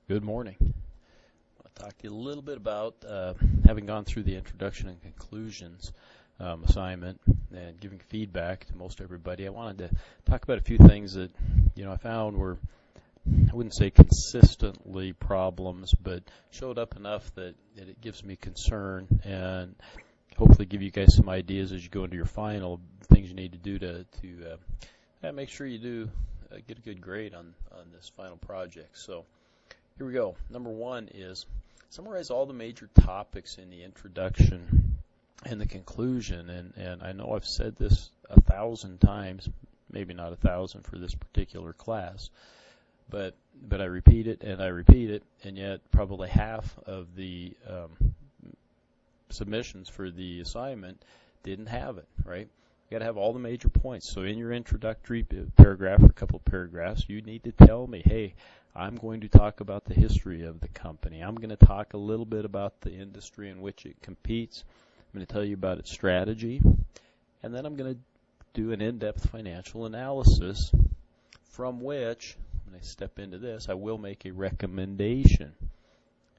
Good morning. I'll talk to you a little bit about having gone through the introduction and conclusions assignment and giving feedback to most everybody. I wanted to talk about a few things that I found were, I wouldn't say consistently problems, but showed up enough that it gives me concern, and hopefully give you guys some ideas as you go into your final, things you need to do to make sure you do get a good grade on this final project. So here we go. Number one is summarize all the major topics in the introduction and the conclusion. And I know I've said this 1,000 times, maybe not 1,000 for this particular class, but I repeat it, and yet probably half of the submissions for the assignment didn't have it, right? You got to have all the major points. So in your introductory paragraph or a couple of paragraphs, you need to tell me, hey, I'm going to talk about the history of the company. I'm going to talk a little bit about the industry in which it competes. I'm going to tell you about its strategy. And then I'm going to do an in-depth financial analysis from which, when I step into this, I will make a recommendation.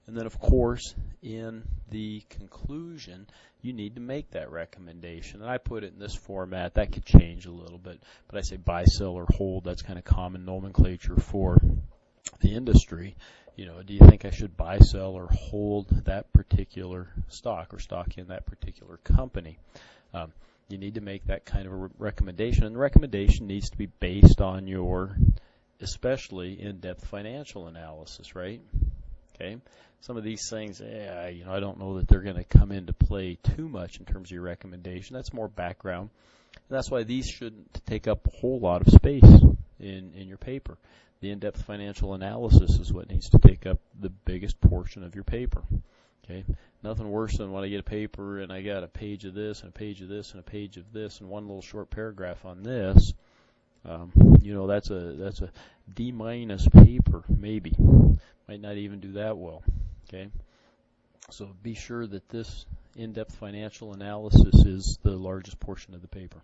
And then, of course, in the conclusion, you need to make that recommendation. And I put it in this format. That could change a little bit, but I say buy, sell, or hold. That's kind of common nomenclature for the industry. Do you think I should buy, sell, or hold that particular stock or stock in that particular company? You need to make that kind of a recommendation, and the recommendation needs to be based on your especially in-depth financial analysis, right? Okay. Some of these things, I don't know that they're going to come into play too much in terms of your recommendation. That's more background. And that's why these shouldn't take up a whole lot of space in your paper. The in-depth financial analysis is what needs to take up the biggest portion of your paper. Okay. Nothing worse than when I get a paper and I got a page of this and a page of this and a page of this and one little short paragraph on this. That's a D- paper, maybe. Might not even do that well. Okay. So be sure that this in-depth financial analysis is the largest portion of the paper.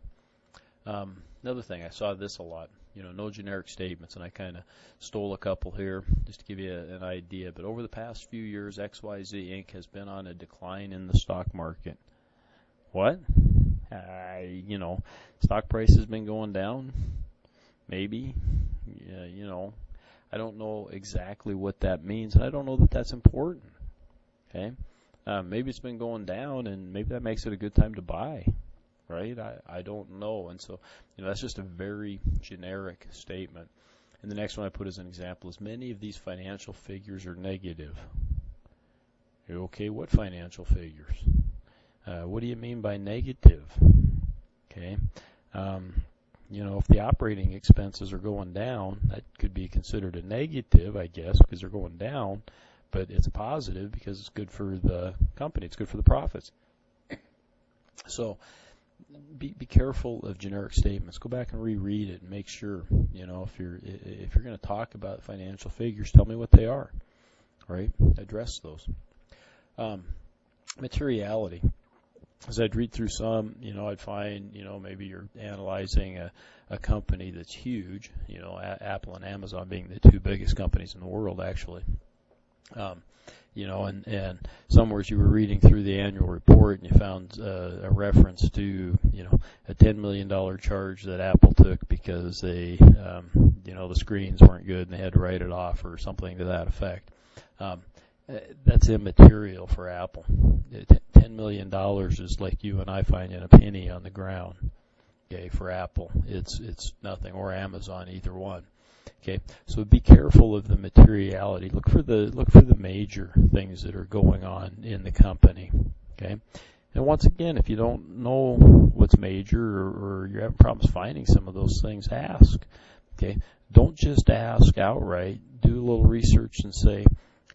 Another thing, I saw this a lot. No generic statements, and I kind of stole a couple here just to give you an idea. But over the past few years, XYZ Inc. has been on a decline in the stock market. What? Stock price has been going down. Maybe. I don't know exactly what that means, and I don't know that that's important. Okay? Maybe it's been going down, and maybe that makes it a good time to buy. Right? I don't know. And so, that's just a very generic statement. And the next one I put as an example is many of these financial figures are negative. Okay, what financial figures? What do you mean by negative? Okay. If the operating expenses are going down, that could be considered a negative, I guess, because they're going down, but it's a positive because it's good for the company. It's good for the profits. So, be careful of generic statements. Go back and reread it and make sure, if you're going to talk about financial figures, tell me what they are, right? Address those. Materiality. As I'd read through some, I'd find, maybe you're analyzing a company that's huge, Apple and Amazon being the two biggest companies in the world, actually. And somewhere you were reading through the annual report and you found a reference to, a $10 million charge that Apple took because they, the screens weren't good and they had to write it off or something to that effect. That's immaterial for Apple. $10 million is like you and I finding a penny on the ground. Okay, for Apple, it's nothing, or Amazon, either one. Okay, so be careful of the materiality. Look for the major things that are going on in the company. Okay, and once again, if you don't know what's major or you're having problems finding some of those things, ask. Okay, don't just ask outright. Do a little research and say,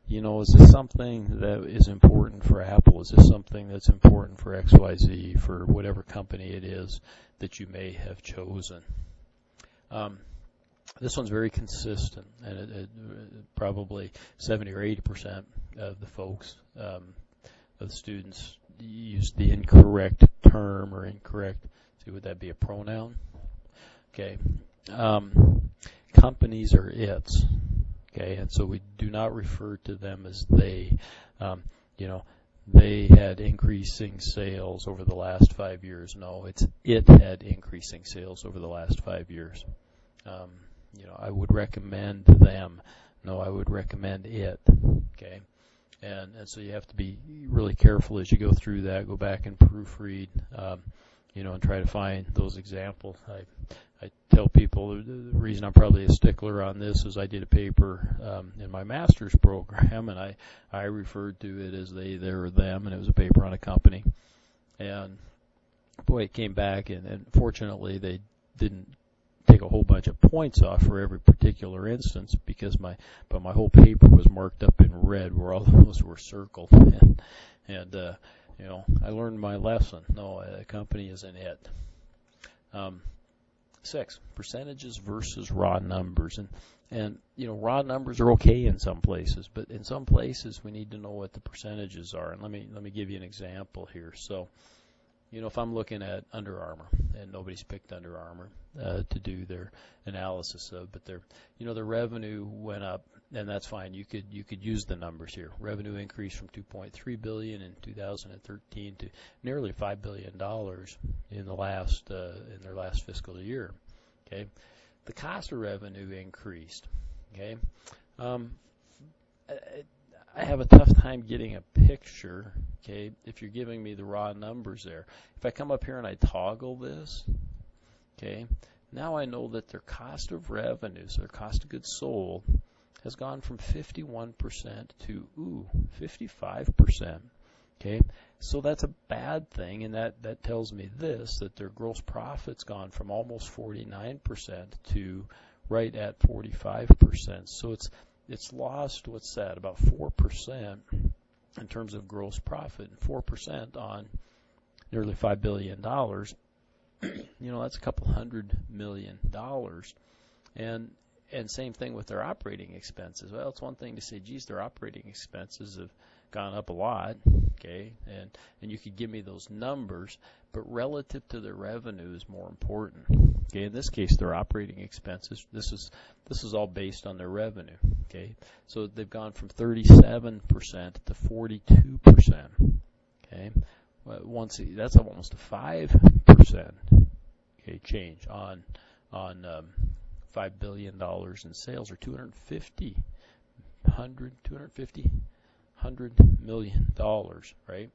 is this something that is important for Apple? Is this something that's important for XYZ, for whatever company it is that you may have chosen? This one's very consistent, and it probably 70 or 80% of the folks, of the students, use the incorrect term or incorrect. See, would that be a pronoun? Okay. Companies are its. Okay, and so we do not refer to them as they. You know, they had increasing sales over the last 5 years. No, it had increasing sales over the last 5 years. You know, I would recommend them. No, I would recommend it. Okay, and so you have to be really careful as you go through that. Go back and proofread. You know, and try to find those examples. I tell people the reason I'm probably a stickler on this is I did a paper in my master's program, and I referred to it as they, their, them, and it was a paper on a company. And boy, it came back, and fortunately they didn't take a whole bunch of points off for every particular instance because my whole paper was marked up in red where all those were circled, and you know, I learned my lesson. No, a company isn't it. 6, percentages versus raw numbers. And you know, raw numbers are okay in some places, but in some places we need to know what the percentages are. And let me give you an example here. So, you know, if I'm looking at Under Armour, and nobody's picked Under Armour to do their analysis of, but their revenue went up, and that's fine. You could use the numbers here. Revenue increased from $2.3 billion in 2013 to nearly $5 billion in their last fiscal year. Okay, the cost of revenue increased. Okay, I have a tough time getting a picture, okay, if you're giving me the raw numbers there. If I come up here and I toggle this, okay, now I know that their cost of revenue, so their cost of goods sold, has gone from 51% to 55%. Okay, so that's a bad thing, and that tells me this, that their gross profit's gone from almost 49% to right at 45%. So it's lost, what's that, about 4% in terms of gross profit, and 4% on nearly $5 billion. You know, that's a couple $100 million. And same thing with their operating expenses. Well, it's one thing to say, geez, their operating expenses have gone up a lot, okay, and you could give me those numbers, but relative to their revenue is more important. Okay, in this case, their operating expenses, this is all based on their revenue. Okay, so they've gone from 37% to 42%. Okay, that's almost a 5% change on $5 billion in sales, or $250 million, right?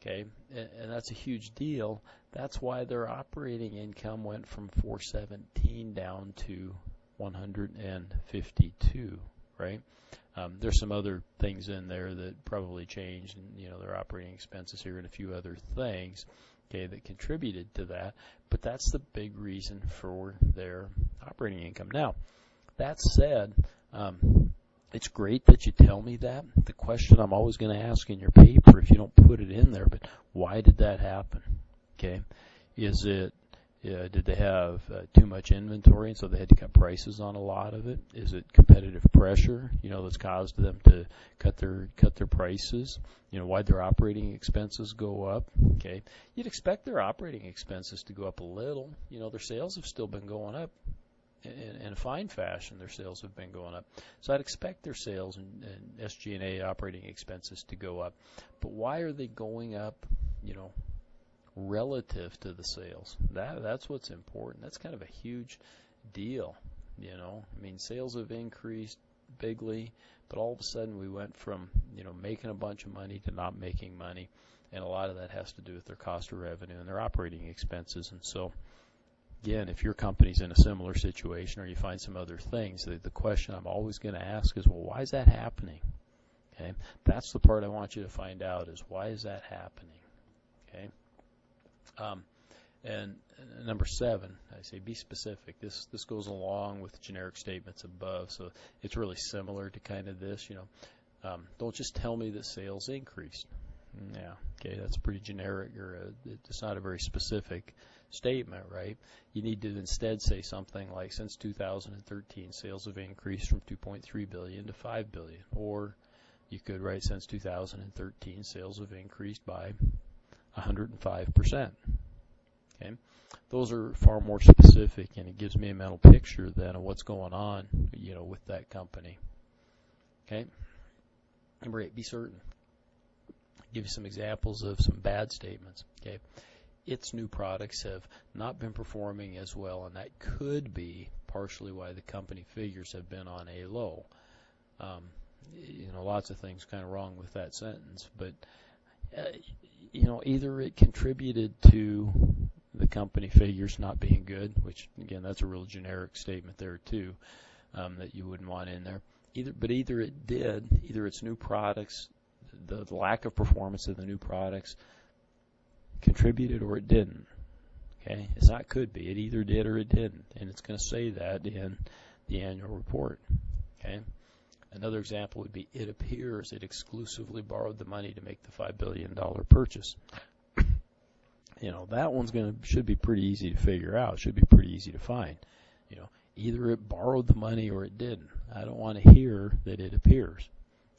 Okay, and that's a huge deal. That's why their operating income went from 417 down to 152, right? There's some other things in there that probably changed, and you know, their operating expenses here and a few other things, okay, that contributed to that. But that's the big reason for their operating income. Now, that said, it's great that you tell me that. The question I'm always going to ask in your paper, if you don't put it in there, but why did that happen? Okay, is it did they have too much inventory, and so they had to cut prices on a lot of it? Is it competitive pressure, you know, that's caused them to cut their prices? You know, why'd their operating expenses go up? Okay, you'd expect their operating expenses to go up a little. You know, their sales have still been going up. In a fine fashion, their sales have been going up. So I'd expect their sales and SG&A operating expenses to go up. But why are they going up, you know, relative to the sales? That's what's important. That's kind of a huge deal, you know. I mean, sales have increased bigly, but all of a sudden we went from, you know, making a bunch of money to not making money. And a lot of that has to do with their cost of revenue and their operating expenses. And so, again, if your company's in a similar situation or you find some other things, the question I'm always going to ask is, well, why is that happening? Okay, that's the part I want you to find out, is why is that happening? Okay, and number 7, I say be specific. This goes along with generic statements above, so it's really similar to kind of this. You know, don't just tell me that sales increased. Yeah, okay, that's pretty generic, or it's not a very specific statement, right? You need to instead say something like, since 2013, sales have increased from $2.3 billion to $5 billion. Or you could write, since 2013, sales have increased by 105%. Okay, those are far more specific, and it gives me a mental picture then of what's going on, you know, with that company. Okay. Number 8, be certain. Give you some examples of some bad statements. Okay. Its new products have not been performing as well, and that could be partially why the company figures have been on a low. Lots of things kind of wrong with that sentence, but either it contributed to the company figures not being good, which again that's a real generic statement there too, that you wouldn't want in there. Either it did, either its new products, the lack of performance of the new products contributed or it didn't. Okay, it's not could be. It either did or it didn't, and it's going to say that in the annual report. Okay. Another example would be it appears it exclusively borrowed the money to make the $5 billion purchase. That one's should be pretty easy to figure out. Should be pretty easy to find. Either it borrowed the money or it didn't. I don't want to hear that it appears.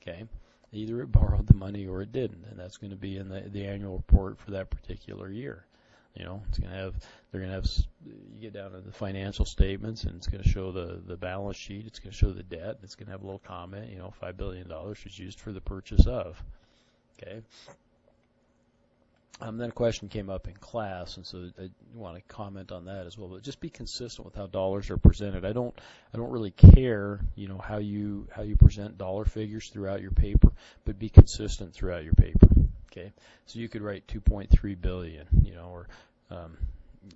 Okay. Either it borrowed the money or it didn't, and that's going to be in the annual report for that particular year. It's going to have, you get down to the financial statements, and it's going to show the balance sheet. It's going to show the debt. It's going to have a little comment, $5 billion was used for the purchase of. Okay. Then a question came up in class, and so I want to comment on that as well. But just be consistent with how dollars are presented. I don't really care, how you present dollar figures throughout your paper, but be consistent throughout your paper. Okay, so you could write 2.3 billion, or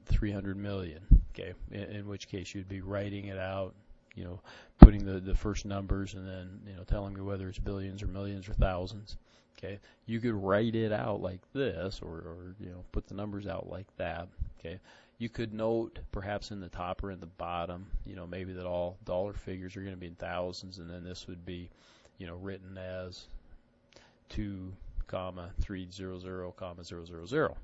300 million. Okay, in which case you'd be writing it out, putting the first numbers, and then telling me whether it's billions or millions or thousands. Okay, you could write it out like this, or put the numbers out like that. Okay, you could note perhaps in the top or in the bottom, maybe that all dollar figures are going to be in thousands, and then this would be, written as 2,300,000.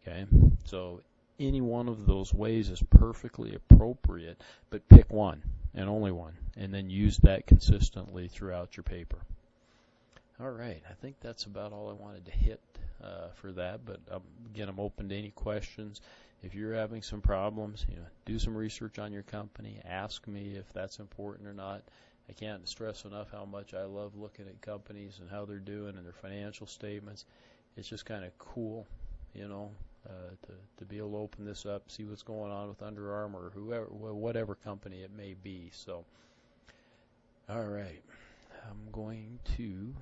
Okay, so any one of those ways is perfectly appropriate, but pick one and only one, and then use that consistently throughout your paper. All right, I think that's about all I wanted to hit for that, but again, I'm open to any questions. If you're having some problems, do some research on your company. Ask me if that's important or not. I can't stress enough how much I love looking at companies and how they're doing and their financial statements. It's just kind of cool, to be able to open this up, see what's going on with Under Armour or whoever, whatever company it may be. So, all right, I'm going to